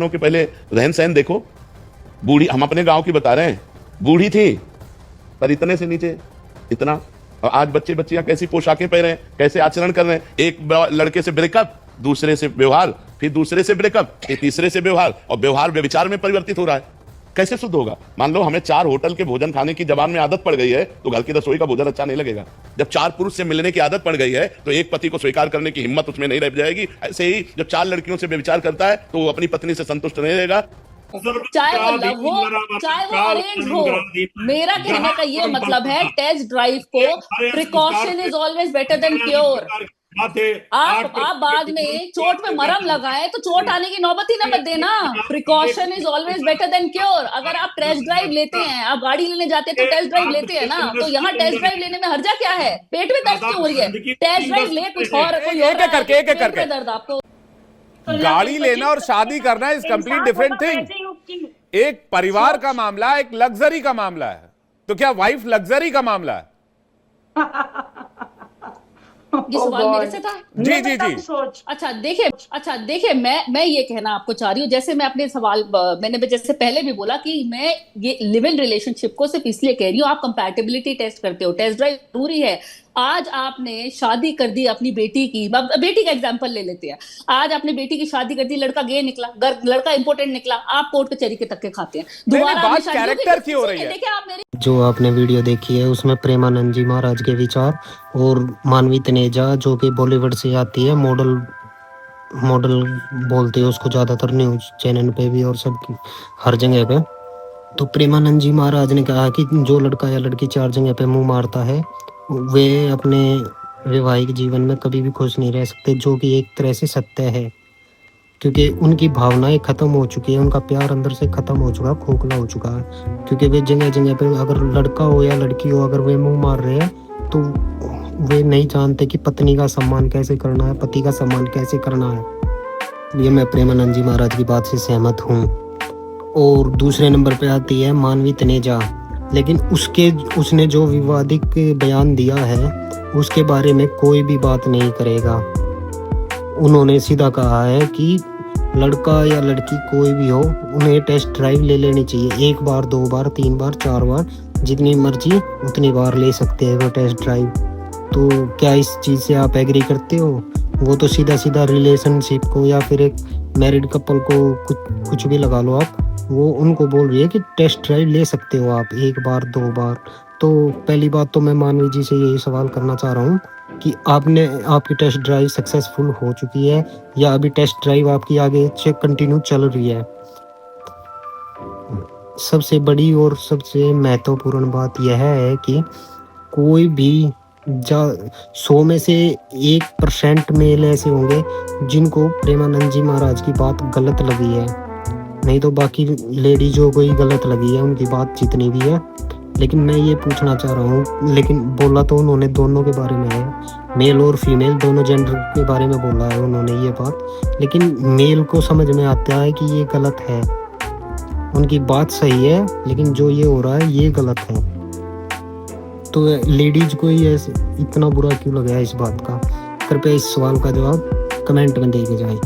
के पहले रहन सहन देखो। बूढ़ी, हम अपने गांव की बता रहे हैं, बूढ़ी थी पर इतने से नीचे इतना, और आज बच्चे बच्चियां कैसी पोशाकें पहन रहे हैं, कैसे आचरण कर रहे हैं। एक लड़के से ब्रेकअप, दूसरे से व्यवहार, फिर दूसरे से ब्रेकअप, फिर तीसरे से व्यवहार, और व्यवहार व्यभिचार में परिवर्तित हो रहा है। कैसे शुद्ध होगा? मान लो हमें 4 होटल के भोजन खाने की जबान में आदत पड़ गई है, तो घर की रसोई का भोजन अच्छा नहीं लगेगा। जब 4 पुरुष से मिलने की आदत पड़ गई है, तो एक पति को स्वीकार करने की हिम्मत उसमें नहीं रह जाएगी। ऐसे ही जब 4 लड़कियों से व्यभिचार करता है, तो वो अपनी पत्नी से संतुष्ट नहीं रहेगा। चाहे वो लव हो चाहे वो अरेंज हो, मेरा कहने का ये मतलब है, टेस्ट ड्राइव को precaution is always better than cure. आप बाद में चोट पे मरहम लगाए तो चोट आने की नौबत ही ना मत देना। Precaution is always better than cure. अगर आप टेस्ट ड्राइव लेते हैं, आप गाड़ी लेने जाते हैं तो टेस्ट ड्राइव लेते हैं ना, तो यहाँ टेस्ट ड्राइव लेने में हर्जा क्या है? पेट में दर्द क्यों हो रही है? टेस्ट ड्राइव ले कुछ और, कोई और करके दर्द आपको। गाड़ी लेना और शादी करना इज कंप्लीट डिफरेंट थिंग। एक परिवार का मामला, एक लग्जरी का मामला है। तो क्या वाइफ लग्जरी का मामला है? ये सवाल मेरे से था? जी जी जी। अच्छा देखिए, मैं ये कहना आपको चाह रही हूँ, जैसे मैं अपने सवाल मैंने जैसे पहले भी बोला कि मैं ये लिव इन रिलेशनशिप को सिर्फ इसलिए कह रही हूँ, आप कंपैटिबिलिटी टेस्ट करते हो, टेस्ट ड्राइव जरूरी है। आज आपने शादी कर दी अपनी बेटी की, बेटी का एग्जांपल ले लेते हैं। आज आपने बेटी की शादी कर दी, लड़का गे निकला, लड़का इंपोर्टेंट निकला, आप कोर्ट कचहरी के तक्के खाते हैं। दोबारा बात कैरेक्टर की हो रही है। देखिए, आप मेरी जो आपने वीडियो देखी है उसमें प्रेमानंद जी महाराज के विचार और मानवी तनेजा जो कि बॉलीवुड से आती है, मॉडल बोलते हैं उसको ज़्यादातर न्यूज चैनल पे भी और सब हर जगह पे। तो प्रेमानंद जी महाराज ने कहा कि जो लड़का या लड़की 4 जगह पे मुंह मारता है वे अपने वैवाहिक जीवन में कभी भी खुश नहीं रह सकते, जो कि एक तरह से सत्य है, क्योंकि उनकी भावनाएं खत्म हो चुकी है, उनका प्यार अंदर से खत्म हो चुका है, खोखला हो चुका है। क्योंकि वे जगह जगह पे अगर लड़का हो या लड़की हो, अगर वे मुंह मार रहे हैं तो वे नहीं जानते कि पत्नी का सम्मान कैसे करना है, पति का सम्मान कैसे करना है। ये मैं प्रेमानंद जी महाराज की बात से सहमत हूँ। और दूसरे नंबर पे आती है मानवी तनेजा, लेकिन उसने जो विवादित बयान दिया है उसके बारे में कोई भी बात नहीं करेगा। उन्होंने सीधा कहा है कि लड़का या लड़की कोई भी हो, उन्हें टेस्ट ड्राइव ले लेनी चाहिए। 1 बार, 2 बार, 3 बार, 4 बार, जितनी मर्जी उतनी बार ले सकते हैं वो टेस्ट ड्राइव। तो क्या इस चीज़ से आप एग्री करते हो? वो तो सीधा रिलेशनशिप को या फिर एक मैरिड कपल को कुछ भी लगा लो आप, वो उनको बोल रही है कि टेस्ट ड्राइव ले सकते हो आप 1 बार, 2 बार। तो पहली बात तो मैं मानवी जी से यही सवाल करना चाह रहा हूँ कि आपकी टेस्ट ड्राइव सक्सेसफुल हो चुकी है या अभी टेस्ट ड्राइव आपकी आगे से कंटिन्यू चल रही है? सबसे बड़ी और सबसे महत्वपूर्ण बात यह है कि कोई भी 100 में से 1% मेल ऐसे होंगे जिनको प्रेमानंद जी महाराज की बात गलत लगी है, नहीं तो बाकी लेडी जो कोई गलत लगी है उनकी बात जितनी भी है। लेकिन मैं ये पूछना चाह रहा हूँ, लेकिन बोला तो उन्होंने दोनों के बारे में है, मेल और फीमेल दोनों जेंडर के बारे में बोला है उन्होंने ये बात, लेकिन मेल को समझ में आता है कि ये गलत है। उनकी बात सही है लेकिन जो ये हो रहा है ये गलत है। तो लेडीज को ही ऐसे इतना बुरा क्यों लगा है इस बात का? कृपया इस सवाल का जवाब कमेंट में दे के जाएं।